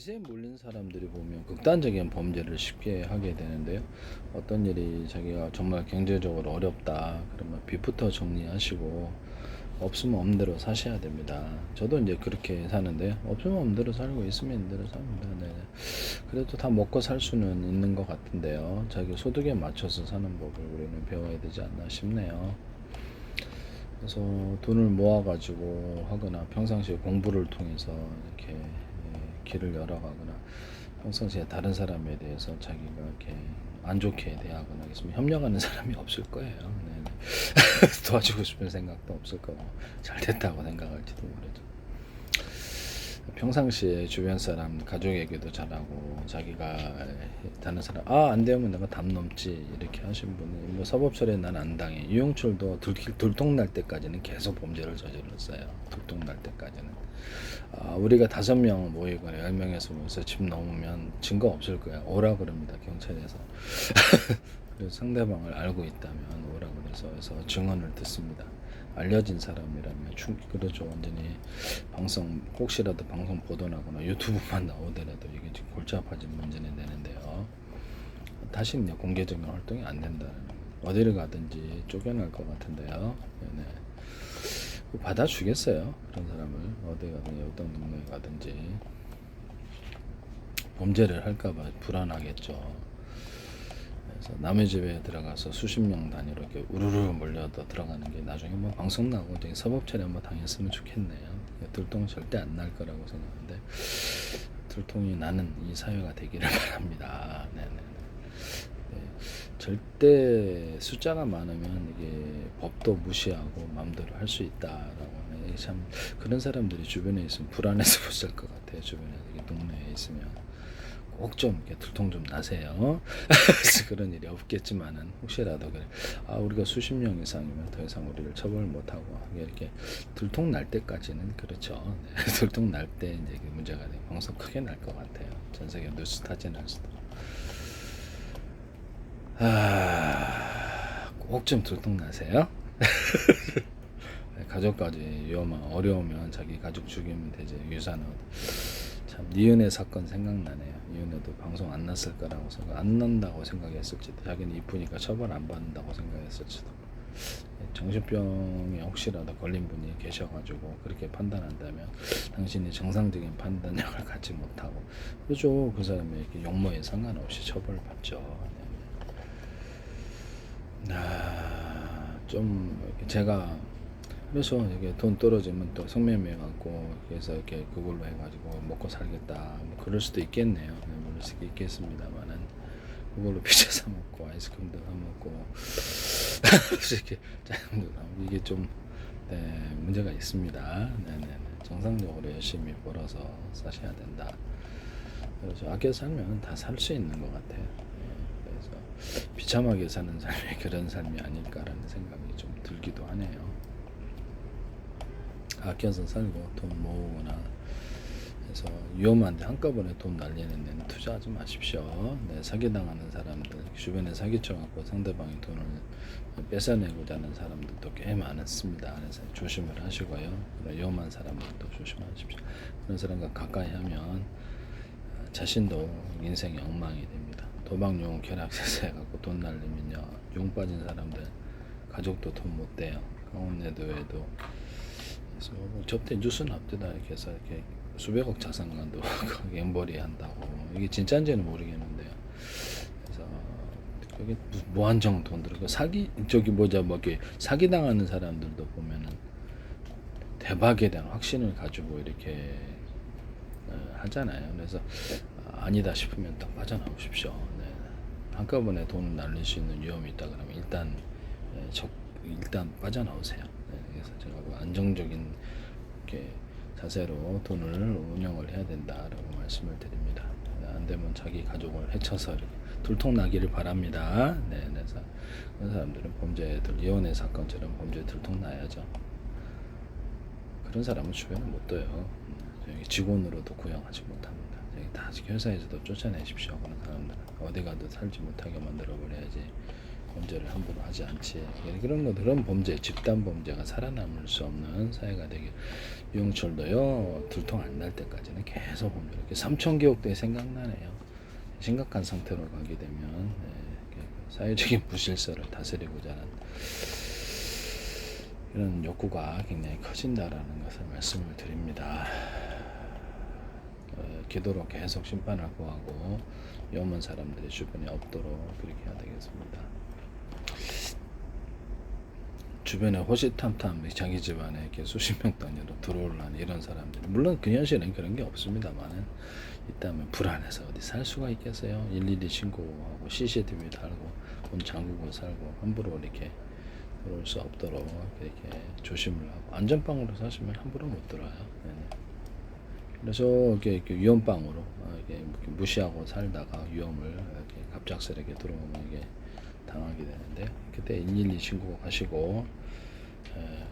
기세에 몰린 사람들이 보면 극단적인 범죄를 쉽게 하게 되는데요. 어떤 일이 자기가 정말 경제적으로 어렵다 그러면 빚부터 정리하시고 없으면 없는 대로 사셔야 됩니다. 저도 이제 그렇게 사는데요. 없으면 없는 대로 살고 있으면 있는 대로 삽니다. 네. 그래도 다 먹고 살 수는 있는 것 같은데요. 자기 소득에 맞춰서 사는 법을 우리는 배워야 되지 않나 싶네요. 그래서 돈을 모아가지고 하거나 평상시에 공부를 통해서 이렇게 길을 열어가거나 평상시에 다른 사람에 대해서 자기가 이렇게 안 좋게 대하거나 있으면 협력하는 사람이 없을 거예요. 네네. 도와주고 싶은 생각도 없을 거고 잘 됐다고 생각할지도 모르죠. 평상시에 주변 사람 가족에게도 잘하고 자기가 다른 사람 안 되면 내가 담 넘지 이렇게 하신 분이 뭐 사법처리에 난 안 당해. 유영철도 들통날 때까지는 계속 범죄를 저질렀어요. 들통날 때까지는. 우리가 5명 모이거나 10명에서 모여서 집 넘으면 증거 없을 거야. 오라 그럽니다. 경찰에서. 그래서 상대방을 알고 있다면 오라 그래서 증언을 듣습니다. 알려진 사람이라면 그러죠. 완전히 방송 혹시라도 방송 보도나거나 유튜브만 나오더라도 이게 지금 골치 아파진 문제는 되는데요. 다시 이제 공개적인 활동이 안 된다는 어디를 가든지 쫓겨날 것 같은데요. 네네. 받아주겠어요. 그런 사람을 어디 가든지 어떤 동네에 가든지 범죄를 할까봐 불안하겠죠. 그래서 남의 집에 들어가서 수십 명 단위로 이렇게 우르르 몰려서 들어가는 게 나중에 뭐 방송 나고 저기 사법처리 한번 당했으면 좋겠네요. 들통 절대 안 날 거라고 생각하는데 들통이 나는 이 사회가 되기를 바랍니다. 네네. 네. 절대 숫자가 많으면 이게 법도 무시하고 마음대로 할 수 있다라고 하는 참 그런 사람들이 주변에 있으면 불안해서 못 살 것 같아요. 주변에 동네에 있으면. 꼭 좀 이렇게 들통 좀 나세요. 그런 일이 없겠지만은 혹시라도 그래. 우리가 수십 명 이상이면 더 이상 우리를 처벌 못하고 이렇게 들통 날 때까지는 그렇죠. 네. 들통 날 때 이제 문제가 돼. 방송 크게 날 것 같아요. 전 세계 뉴스 타진 날 수도. 꼭 좀 들통 나세요. 가족까지 어려우면 자기 가족 죽이면 되죠. 유산은. 참 니은의 사건 생각나네요. 니은에도 방송 안 났을 거라고 생각 안 난다고 생각했을지도 자기는 이쁘니까 처벌 안 받는다고 생각했을지도 정신병에 혹시라도 걸린 분이 계셔가지고 그렇게 판단한다면 당신이 정상적인 판단력을 갖지 못하고 그죠. 그 사람이 이렇게 용모에 상관없이 처벌받죠. 좀 제가 그래서 이게 돈 떨어지면 또 성매매 갖고 그래서 이렇게 그걸로 해가지고 먹고 살겠다 뭐 그럴 수도 있겠네요. 모를 수도 있겠습니다만은 그걸로 피자 사 먹고 아이스크림도 사 먹고 이렇게 짜장도 사 먹고 이게 좀 문제가 있습니다. 네네. 정상적으로 열심히 벌어서 사셔야 된다. 그래서 아껴 살면 다 살 수 있는 것 같아요. 그래서 비참하게 사는 삶이 그런 삶이 아닐까라는 생각이 좀 들기도 하네요. 아껴서 살고 돈 모으거나 해서 위험한데 한꺼번에 돈 날리는 데는 투자하지 마십시오. 네, 사기당하는 사람들 주변에 사기쳐갖고 상대방의 돈을 뺏어내고자 하는 사람들도 꽤 많습니다. 그래서 조심을 하시고요. 위험한 사람들도 조심하십시오. 그런 사람과 가까이 하면 자신도 인생이 엉망이 됩니다. 도박용 결합해서 해갖고 돈 날리면요. 용 빠진 사람들 가족도 돈 못 대요. 강원내도에도 그래서 뭐 접대 뉴스 납니다. 이렇게 해서 이렇게 수백억 자산관도 엠버리 한다고 이게 진짜인지는 모르겠는데요. 그래서 그게 무한정 돈 들고 사기 뭐 이렇게 사기 당하는 사람들도 보면은 대박에 대한 확신을 가지고 이렇게 하잖아요. 그래서 아니다 싶으면 딱 빠져나오십시오. 네. 한꺼번에 돈을 날릴 수 있는 위험이 있다 그러면 일단 빠져나오세요. 네. 그래서 제가 안정적인 이렇게 자세로 돈을 운영을 해야 된다라고 말씀을 드립니다. 안 되면 자기 가족을 해쳐서 들통나기를 바랍니다. 네, 그래서 그런 사람들은 범죄들 이혼의 사건처럼 범죄에 들통나야죠. 그런 사람은 주변에 못 둬요. 여기 직원으로도 구형하지 못합니다. 여기 다 회사에서도 쫓아내십시오. 그런 사람들은 어디 가도 살지 못하게 만들어 버려야지. 범죄를 함부로 하지 않지. 그런 것들은 범죄, 집단 범죄가 살아남을 수 없는 사회가 되게. 유영철도요 들통 안 날 때까지는 계속 범죄. 이렇게 3,000개億대 생각나네요. 심각한 상태로 가게 되면 사회적인 부실서를 다스리고자 하는 이런 욕구가 굉장히 커진다라는 것을 말씀을 드립니다. 기도로 계속 심판을 구하고 위험한 사람들이 주변에 없도록 그렇게 해야 되겠습니다. 주변에 호시탐탐 자기 집안에 이렇게 수십 명 단위로 들어오려는 이런 사람들, 물론 그 현실은 그런 게 없습니다만은 있다면 불안해서 어디 살 수가 있겠어요. 일일이 신고하고 CCTV 달고 문 잠그고 살고 함부로 이렇게 들어올 수 없도록 이렇게 조심을 하고 안전빵으로 사시면 함부로 못 들어요. 네네. 그래서 이렇게 위험빵으로 이렇게 무시하고 살다가 위험을 이렇게 갑작스럽게 들어오면 이게 당하게 되는데, 그때 112 신고 가시고,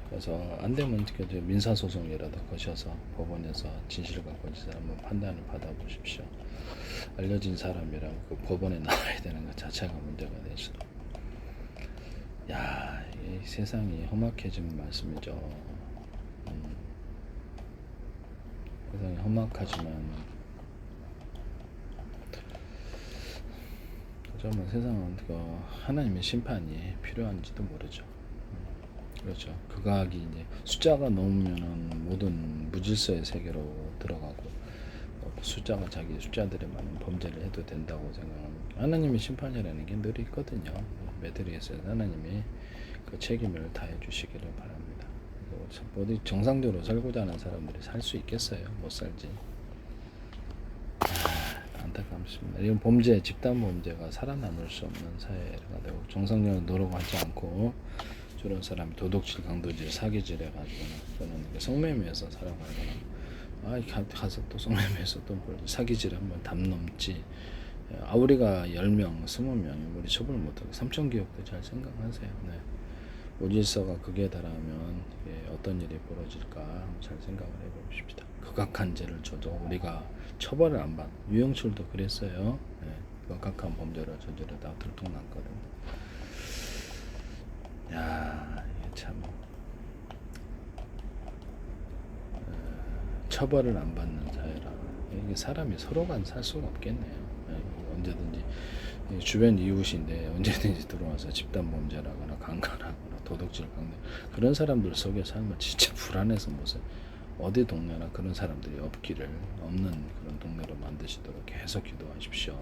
그래서 안 되면 민사소송이라도 거셔서 법원에서 진실과 거짓을 한번 판단을 받아보십시오. 알려진 사람이랑 그 법원에 나와야 되는 것 자체가 문제가 될 수도. 야, 이 세상이 험악해지는 말씀이죠. 세상이 험악하지만 그러면 세상은 하나님의 심판이 필요한지도 모르죠. 그렇죠. 극악이 이제 숫자가 넘으면은 모든 무질서의 세계로 들어가고, 숫자가 자기 숫자들이 많은 범죄를 해도 된다고 생각합니다. 하나님의 심판이라는 게 늘 있거든요. 매드리에서 하나님이 그 책임을 다해 주시기를 바랍니다. 어디 정상적으로 살고자 하는 사람들이 살 수 있겠어요? 못 살지. 안타깝습니다. 이런 범죄, 집단 범죄가 살아남을 수 없는 사회가 되고, 정상적으로 노력하지 않고 저런 사람이 도둑질, 강도질, 사기질 해가지고는 또는 성매매해서 살아가거나, 가서 또 성매매해서 또 사기질 한번 담 넘지. 우리가 10명, 20명이 우리 처벌 못하고 3,000개억도 잘 생각하세요. 네. 무질서가 극에 달하면 어떤 일이 벌어질까 잘 생각을 해봅시다. 극악한 죄를 저도 우리가 처벌을 안 받. 유영철도 그랬어요. 네. 극악한 범죄를 저지르다 들통났거든요. 야, 이게 참 처벌을 안 받는 사회라. 이게 사람이 서로가 살 수가 없겠네요. 언제든지 주변 이웃인데 언제든지 들어와서 집단 범죄라거나 강간하거나 도둑질, 강도, 그런 사람들 속에 살면 진짜 불안해서 못해. 어디 동네나 그런 사람들이 없는 그런 동네로 만드시도록 계속 기도하십시오.